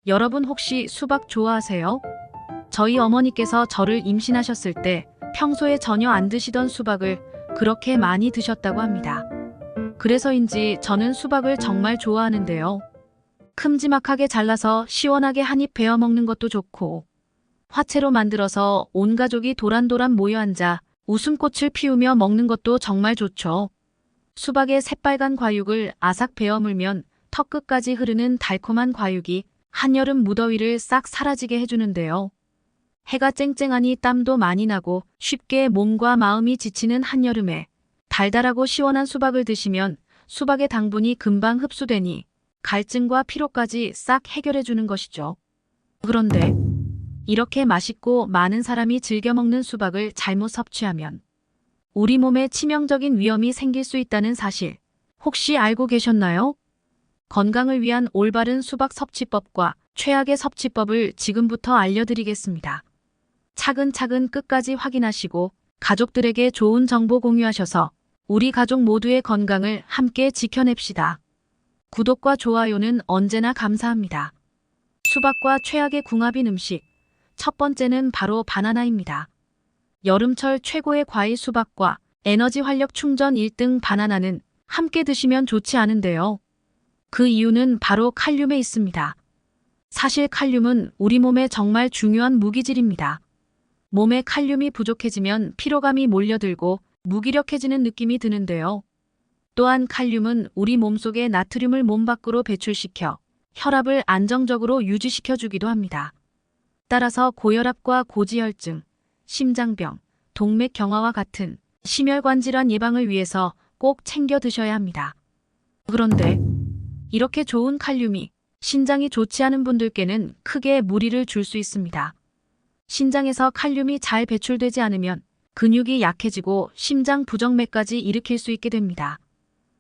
여러분 혹시 수박 좋아하세요? 저희 어머니께서 저를 임신하셨을 때 평소에 전혀 안 드시던 수박을 그렇게 많이 드셨다고 합니다. 그래서인지 저는 수박을 정말 좋아하는데요. 큼지막하게 잘라서 시원하게 한 입 베어 먹는 것도 좋고, 화채로 만들어서 온 가족이 도란도란 모여 앉아 웃음꽃을 피우며 먹는 것도 정말 좋죠. 수박의 새빨간 과육을 아삭 베어 물면 턱 끝까지 흐르는 달콤한 과육이 한여름 무더위를 싹 사라지게 해주는데요. 해가 쨍쨍하니 땀도 많이 나고 쉽게 몸과 마음이 지치는 한여름에 달달하고 시원한 수박을 드시면 수박의 당분이 금방 흡수되니 갈증과 피로까지 싹 해결해주는 것이죠. 그런데 이렇게 맛있고 많은 사람이 즐겨 먹는 수박을 잘못 섭취하면 우리 몸에 치명적인 위험이 생길 수 있다는 사실 혹시 알고 계셨나요? 건강을 위한 올바른 수박 섭취법과 최악의 섭취법을 지금부터 알려드리겠습니다. 차근차근 끝까지 확인하시고 가족들에게 좋은 정보 공유하셔서 우리 가족 모두의 건강을 함께 지켜냅시다. 구독과 좋아요는 언제나 감사합니다. 수박과 최악의 궁합인 음식. 첫 번째는 바로 바나나입니다. 여름철 최고의 과일 수박과 에너지 활력 충전 1등 바나나는 함께 드시면 좋지 않은데요. 그 이유는 바로 칼륨에 있습니다. 사실 칼륨은 우리 몸에 정말 중요한 무기질입니다. 몸에 칼륨이 부족해지면 피로감이 몰려들고 무기력해지는 느낌이 드는데요. 또한 칼륨은 우리 몸속의 나트륨을 몸 밖으로 배출시켜 혈압을 안정적으로 유지시켜주기도 합니다. 따라서 고혈압과 고지혈증, 심장병, 동맥 경화와 같은 심혈관 질환 예방을 위해서 꼭 챙겨 드셔야 합니다. 그런데 이렇게 좋은 칼륨이 신장이 좋지 않은 분들께는 크게 무리를 줄 수 있습니다. 신장에서 칼륨이 잘 배출되지 않으면 근육이 약해지고 심장 부정맥까지 일으킬 수 있게 됩니다.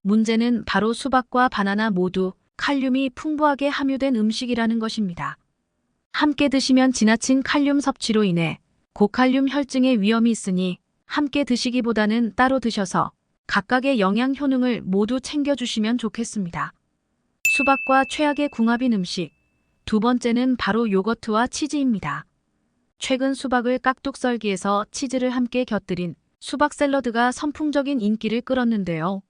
문제는 바로 수박과 바나나 모두 칼륨이 풍부하게 함유된 음식이라는 것입니다. 함께 드시면 지나친 칼륨 섭취로 인해 고칼륨 혈증의 위험이 있으니 함께 드시기보다는 따로 드셔서 각각의 영양 효능을 모두 챙겨주시면 좋겠습니다. 수박과 최악의 궁합인 음식. 두 번째는 바로 요거트와 치즈입니다. 최근 수박을 깍둑 썰기해서 치즈를 함께 곁들인 수박 샐러드가 선풍적인 인기를 끌었는데요.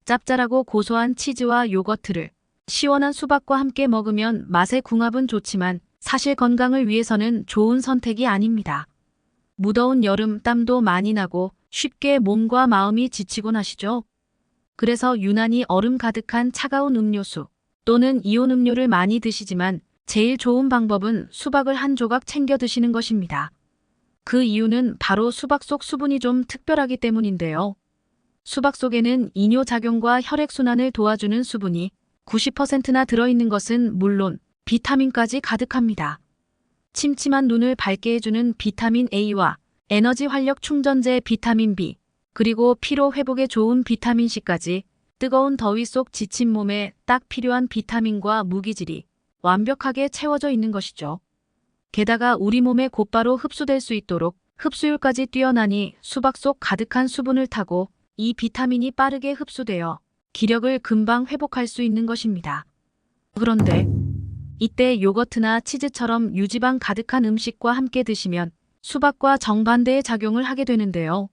짭짤하고 고소한 치즈와 요거트를 시원한 수박과 함께 먹으면 맛의 궁합은 좋지만 사실 건강을 위해서는 좋은 선택이 아닙니다. 무더운 여름 땀도 많이 나고 쉽게 몸과 마음이 지치곤 하시죠? 그래서 유난히 얼음 가득한 차가운 음료수 또는 이온 음료를 많이 드시지만 제일 좋은 방법은 수박을 한 조각 챙겨 드시는 것입니다. 그 이유는 바로 수박 속 수분이 좀 특별하기 때문인데요. 수박 속에는 이뇨작용과 혈액순환을 도와주는 수분이 90%나 들어있는 것은 물론 비타민까지 가득합니다. 침침한 눈을 밝게 해주는 비타민 A와 에너지 활력 충전제 비타민 B, 그리고 피로 회복에 좋은 비타민 C까지 뜨거운 더위 속 지친 몸에 딱 필요한 비타민과 무기질이 완벽하게 채워져 있는 것이죠. 게다가 우리 몸에 곧바로 흡수될 수 있도록 흡수율까지 뛰어나니 수박 속 가득한 수분을 타고 이 비타민이 빠르게 흡수되어 기력을 금방 회복할 수 있는 것입니다. 그런데 이때 요거트나 치즈처럼 유지방 가득한 음식과 함께 드시면 수박과 정반대의 작용을 하게 되는데요.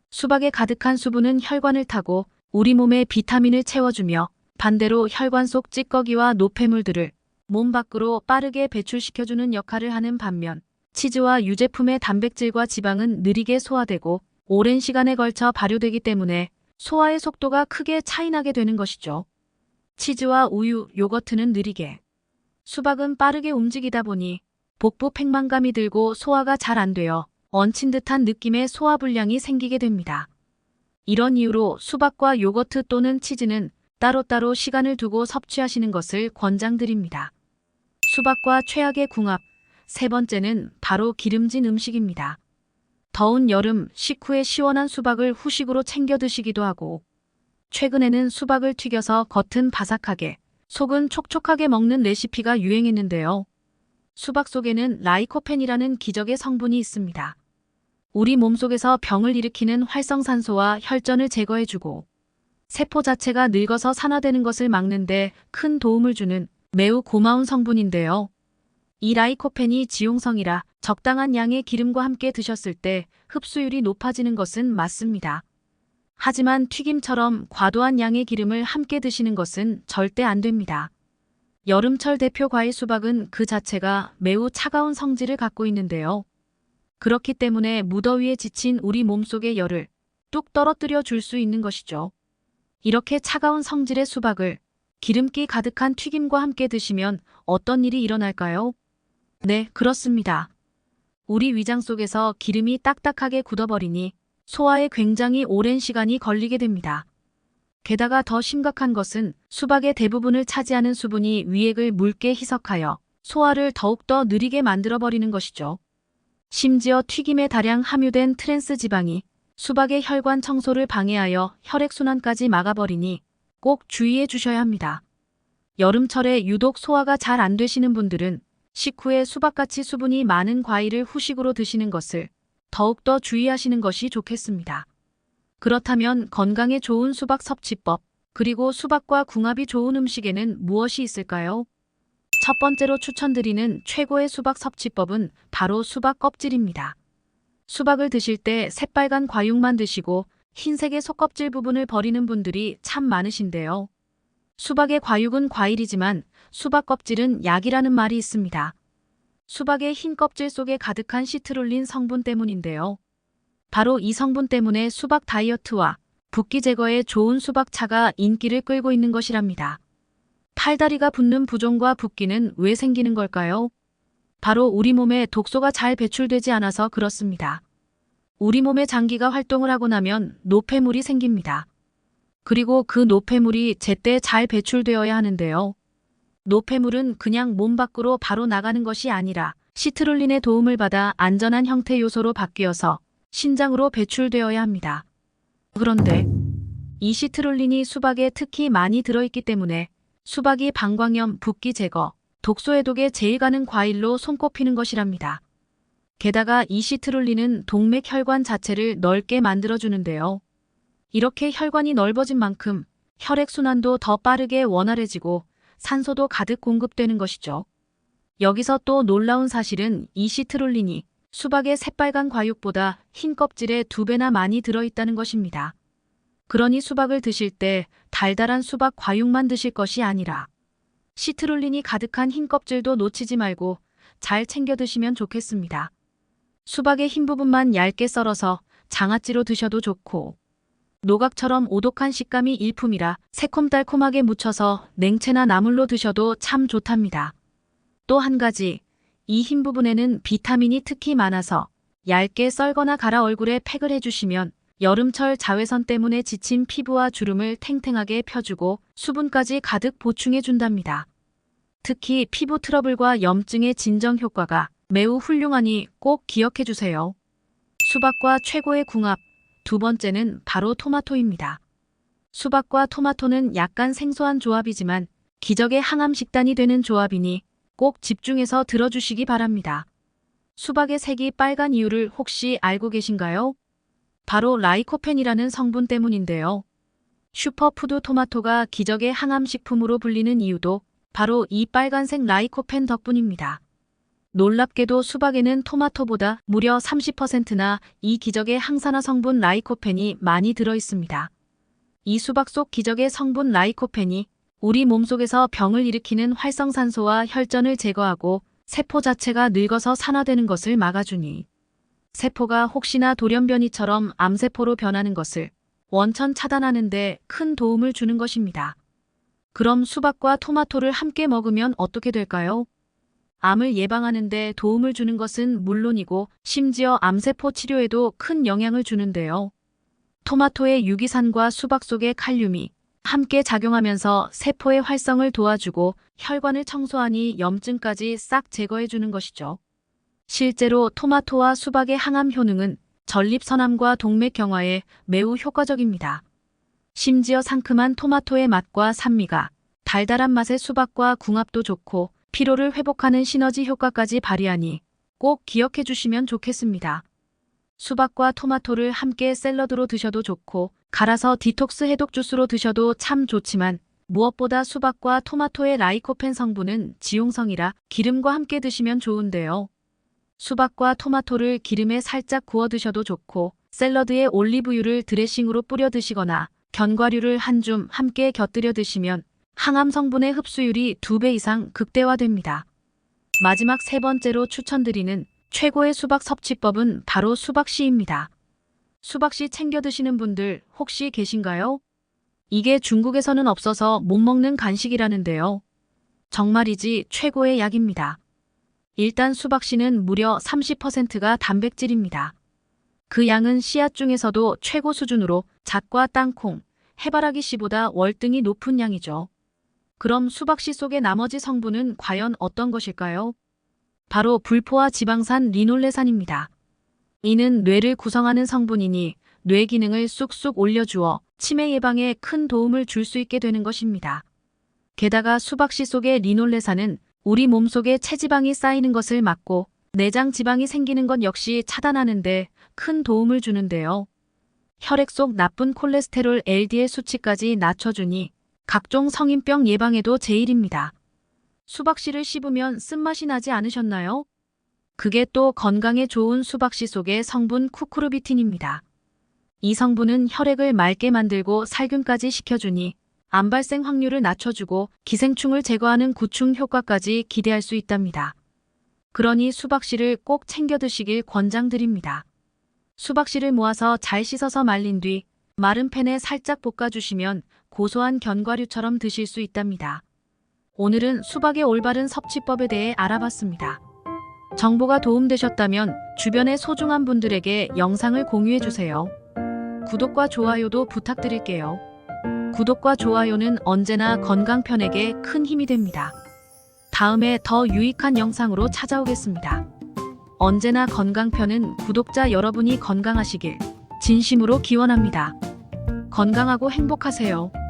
수박에 가득한 수분은 혈관을 타고 우리 몸에 비타민을 채워주며 반대로 혈관 속 찌꺼기와 노폐물들을 몸 밖으로 빠르게 배출시켜주는 역할을 하는 반면 치즈와 유제품의 단백질과 지방은 느리게 소화되고 오랜 시간에 걸쳐 발효되기 때문에 소화의 속도가 크게 차이나게 되는 것이죠. 치즈와 우유, 요거트는 느리게, 수박은 빠르게 움직이다 보니 복부 팽만감이 들고 소화가 잘 안 되어 얹힌 듯한 느낌의 소화불량이 생기게 됩니다. 이런 이유로 수박과 요거트 또는 치즈는 따로따로 시간을 두고 섭취하시는 것을 권장드립니다. 수박과 최악의 궁합. 세 번째는 바로 기름진 음식입니다. 더운 여름 식후에 시원한 수박을 후식으로 챙겨 드시기도 하고, 최근에는 수박을 튀겨서 겉은 바삭하게, 속은 촉촉하게 먹는 레시피가 유행했는데요. 수박 속에는 라이코펜이라는 기적의 성분이 있습니다. 우리 몸속에서 병을 일으키는 활성산소와 혈전을 제거해주고 세포 자체가 늙어서 산화되는 것을 막는 데 큰 도움을 주는 매우 고마운 성분인데요. 이 라이코펜이 지용성이라 적당한 양의 기름과 함께 드셨을 때 흡수율이 높아지는 것은 맞습니다. 하지만 튀김처럼 과도한 양의 기름을 함께 드시는 것은 절대 안 됩니다. 여름철 대표 과일 수박은 그 자체가 매우 차가운 성질을 갖고 있는데요. 그렇기 때문에 무더위에 지친 우리 몸속의 열을 뚝 떨어뜨려 줄 수 있는 것이죠. 이렇게 차가운 성질의 수박을 기름기 가득한 튀김과 함께 드시면 어떤 일이 일어날까요? 네, 그렇습니다. 우리 위장 속에서 기름이 딱딱하게 굳어버리니 소화에 굉장히 오랜 시간이 걸리게 됩니다. 게다가 더 심각한 것은 수박의 대부분을 차지하는 수분이 위액을 묽게 희석하여 소화를 더욱더 느리게 만들어버리는 것이죠. 심지어 튀김에 다량 함유된 트랜스 지방이 수박의 혈관 청소를 방해하여 혈액순환까지 막아버리니 꼭 주의해 주셔야 합니다. 여름철에 유독 소화가 잘 안 되시는 분들은 식후에 수박같이 수분이 많은 과일을 후식으로 드시는 것을 더욱더 주의하시는 것이 좋겠습니다. 그렇다면 건강에 좋은 수박 섭취법, 그리고 수박과 궁합이 좋은 음식에는 무엇이 있을까요? 첫 번째로 추천드리는 최고의 수박 섭취법은 바로 수박 껍질입니다. 수박을 드실 때 새빨간 과육만 드시고 흰색의 속껍질 부분을 버리는 분들이 참 많으신데요. 수박의 과육은 과일이지만 수박 껍질은 약이라는 말이 있습니다. 수박의 흰 껍질 속에 가득한 시트룰린 성분 때문인데요. 바로 이 성분 때문에 수박 다이어트와 붓기 제거에 좋은 수박차가 인기를 끌고 있는 것이랍니다. 팔다리가 붓는 부종과 붓기는 왜 생기는 걸까요? 바로 우리 몸에 독소가 잘 배출되지 않아서 그렇습니다. 우리 몸의 장기가 활동을 하고 나면 노폐물이 생깁니다. 그리고 그 노폐물이 제때 잘 배출되어야 하는데요. 노폐물은 그냥 몸 밖으로 바로 나가는 것이 아니라 시트룰린의 도움을 받아 안전한 형태 요소로 바뀌어서 신장으로 배출되어야 합니다. 그런데 이 시트룰린이 수박에 특히 많이 들어있기 때문에 수박이 방광염, 붓기 제거, 독소 해독에 제일 가는 과일로 손꼽히는 것이랍니다. 게다가 이 시트룰린은 동맥 혈관 자체를 넓게 만들어주는데요. 이렇게 혈관이 넓어진 만큼 혈액순환도 더 빠르게 원활해지고 산소도 가득 공급되는 것이죠. 여기서 또 놀라운 사실은 이 시트룰린이 수박의 새빨간 과육보다 흰 껍질에 2배나 많이 들어있다는 것입니다. 그러니 수박을 드실 때 달달한 수박 과육만 드실 것이 아니라 시트룰린이 가득한 흰 껍질도 놓치지 말고 잘 챙겨 드시면 좋겠습니다. 수박의 흰 부분만 얇게 썰어서 장아찌로 드셔도 좋고 노각처럼 오독한 식감이 일품이라 새콤달콤하게 무쳐서 냉채나 나물로 드셔도 참 좋답니다. 또 한 가지, 이 흰 부분에는 비타민이 특히 많아서 얇게 썰거나 갈아 얼굴에 팩을 해주시면 여름철 자외선 때문에 지친 피부와 주름을 탱탱하게 펴주고 수분까지 가득 보충해준답니다. 특히 피부 트러블과 염증의 진정 효과가 매우 훌륭하니 꼭 기억해주세요. 수박과 최고의 궁합, 두 번째는 바로 토마토입니다. 수박과 토마토는 약간 생소한 조합이지만 기적의 항암 식단이 되는 조합이니 꼭 집중해서 들어주시기 바랍니다. 수박의 색이 빨간 이유를 혹시 알고 계신가요? 바로 라이코펜이라는 성분 때문인데요. 슈퍼푸드 토마토가 기적의 항암 식품으로 불리는 이유도 바로 이 빨간색 라이코펜 덕분입니다. 놀랍게도 수박에는 토마토보다 무려 30%나 이 기적의 항산화 성분 라이코펜이 많이 들어있습니다. 이 수박 속 기적의 성분 라이코펜이 우리 몸속에서 병을 일으키는 활성산소와 혈전을 제거하고 세포 자체가 늙어서 산화되는 것을 막아주니 세포가 혹시나 돌연변이처럼 암세포로 변하는 것을 원천 차단하는 데 큰 도움을 주는 것입니다. 그럼 수박과 토마토를 함께 먹으면 어떻게 될까요? 암을 예방하는 데 도움을 주는 것은 물론이고 심지어 암세포 치료에도 큰 영향을 주는데요. 토마토의 유기산과 수박 속의 칼륨이 함께 작용하면서 세포의 활성을 도와주고 혈관을 청소하니 염증까지 싹 제거해주는 것이죠. 실제로 토마토와 수박의 항암 효능은 전립선암과 동맥 경화에 매우 효과적입니다. 심지어 상큼한 토마토의 맛과 산미가 달달한 맛의 수박과 궁합도 좋고 피로를 회복하는 시너지 효과까지 발휘하니 꼭 기억해 주시면 좋겠습니다. 수박과 토마토를 함께 샐러드로 드셔도 좋고 갈아서 디톡스 해독 주스로 드셔도 참 좋지만 무엇보다 수박과 토마토의 라이코펜 성분은 지용성이라 기름과 함께 드시면 좋은데요. 수박과 토마토를 기름에 살짝 구워 드셔도 좋고, 샐러드에 올리브유를 드레싱으로 뿌려 드시거나 견과류를 한 줌 함께 곁들여 드시면 항암 성분의 흡수율이 2배 이상 극대화됩니다. 마지막 세 번째로 추천드리는 최고의 수박 섭취법은 바로 수박씨입니다. 수박씨 챙겨 드시는 분들 혹시 계신가요? 이게 중국에서는 없어서 못 먹는 간식이라는데요. 정말이지 최고의 약입니다. 일단 수박씨는 무려 30%가 단백질입니다. 그 양은 씨앗 중에서도 최고 수준으로 잣과 땅콩, 해바라기 씨보다 월등히 높은 양이죠. 그럼 수박씨 속의 나머지 성분은 과연 어떤 것일까요? 바로 불포화 지방산 리놀레산입니다. 이는 뇌를 구성하는 성분이니 뇌 기능을 쑥쑥 올려주어 치매 예방에 큰 도움을 줄 수 있게 되는 것입니다. 게다가 수박씨 속의 리놀레산은 우리 몸속에 체지방이 쌓이는 것을 막고 내장 지방이 생기는 것 역시 차단하는데 큰 도움을 주는데요. 혈액 속 나쁜 콜레스테롤 LDL 수치까지 낮춰주니 각종 성인병 예방에도 제일입니다. 수박씨를 씹으면 쓴맛이 나지 않으셨나요? 그게 또 건강에 좋은 수박씨 속의 성분 쿠쿠르비틴입니다. 이 성분은 혈액을 맑게 만들고 살균까지 시켜주니 암 발생 확률을 낮춰주고 기생충을 제거하는 구충 효과까지 기대할 수 있답니다. 그러니 수박씨를 꼭 챙겨 드시길 권장드립니다. 수박씨를 모아서 잘 씻어서 말린 뒤 마른 팬에 살짝 볶아주시면 고소한 견과류처럼 드실 수 있답니다. 오늘은 수박의 올바른 섭취법에 대해 알아봤습니다. 정보가 도움되셨다면 주변의 소중한 분들에게 영상을 공유해주세요. 구독과 좋아요도 부탁드릴게요. 구독과 좋아요는 언제나 건강편에게 큰 힘이 됩니다. 다음에 더 유익한 영상으로 찾아오겠습니다. 언제나 건강편은 구독자 여러분이 건강하시길 진심으로 기원합니다. 건강하고 행복하세요.